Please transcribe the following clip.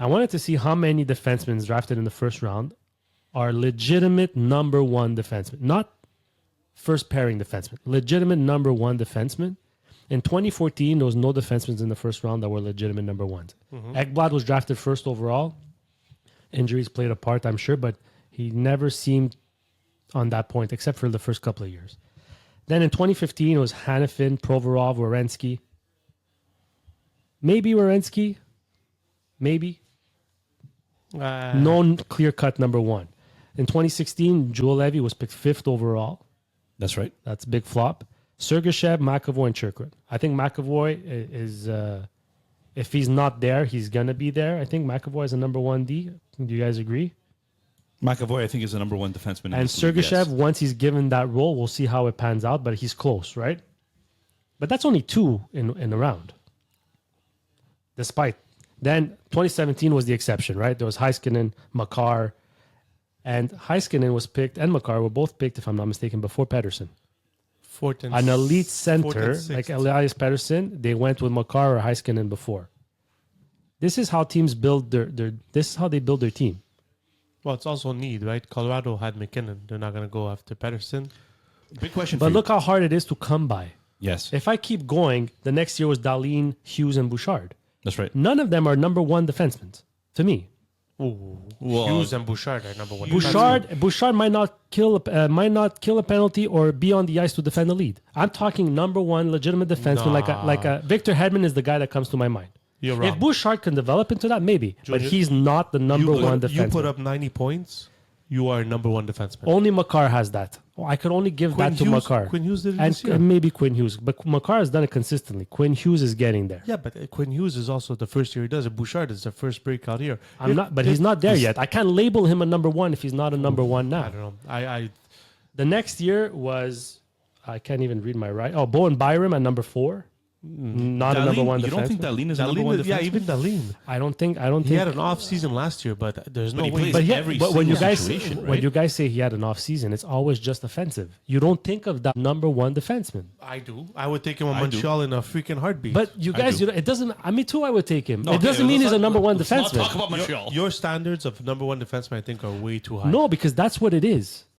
I wanted to see how many defensemen drafted in the first round are legitimate number one defensemen, not first pairing defensemen, legitimate number one defensemen. In 2014, there was no defensemen in the first round that were legitimate number ones. Ekblad was drafted first overall. Injuries played a part, I'm sure, but he never seemed on that point, except for the first couple of years. Then in 2015, it was Hanifin, Provorov, Werenski. Maybe Werenski. Maybe. No clear-cut number one. In 2016, Joel Levy was picked fifth overall. That's right. That's a big flop. Sergachev, McAvoy, and Chirkwood. I think McAvoy is, if he's not there, he's going to be there. I think McAvoy is a number 1D. Do you guys agree? McAvoy, I think, is the number one defenseman. And Sergachev, once he's given that role, we'll see how it pans out, but he's close, right? But that's only two in a round. Despite. Then 2017 was the exception, right? There was Heiskanen, Makar, and Heiskanen was picked, and Makar were both picked, if I'm not mistaken, before Pedersen. An elite center like Elias Pettersson, they went with Makar or Heiskanen before. This is how teams build this is how they build their team. Well, it's also need, right? Colorado had McKinnon. They're not going to go after Pedersen. Big question. But look how hard it is to come by. Yes. If I keep going, the next year was Dahlin, Hughes, and Bouchard. That's right. None of them are number one defensemen, to me. Ooh, Hughes and Bouchard are number one. Bouchard might not kill a penalty or be on the ice to defend the lead. I'm talking number one legitimate defenseman, like a Victor Hedman is the guy that comes to my mind. You're wrong. If Bouchard can develop into that, maybe, Junior, but he's not the number one defenseman. You put up 90 points, you are number one defenseman. Only Makar has that. I could only give that to Makar. Quinn Hughes did it this year. And maybe Quinn Hughes, but Makar has done it consistently. Quinn Hughes is getting there. Yeah, but Quinn Hughes is also the first year he does it. Bouchard is the first breakout year. He's not there yet. I can't label him a number one if he's not a number one now. I don't know. The next year was, I can't even read my right. Oh, Bowen Byram at number 4. Not Dahlin, a number one defenseman. You don't think Dahlin is a number one defenseman? Yeah, even Dahlin. I don't think He had an off season last year, but there's no he way. plays But when you guys situation, right? when you guys say he had an off season, it's always just offensive. You don't think of that number one defenseman. I do. I would take him on Montreal in a freaking heartbeat. But you guys, it doesn't. I mean, too. I would take him. No, it doesn't mean he's a number one let's defenseman. not talk about Montreal. Your standards of number one defenseman, I think, are way too high. No, because that's what it is.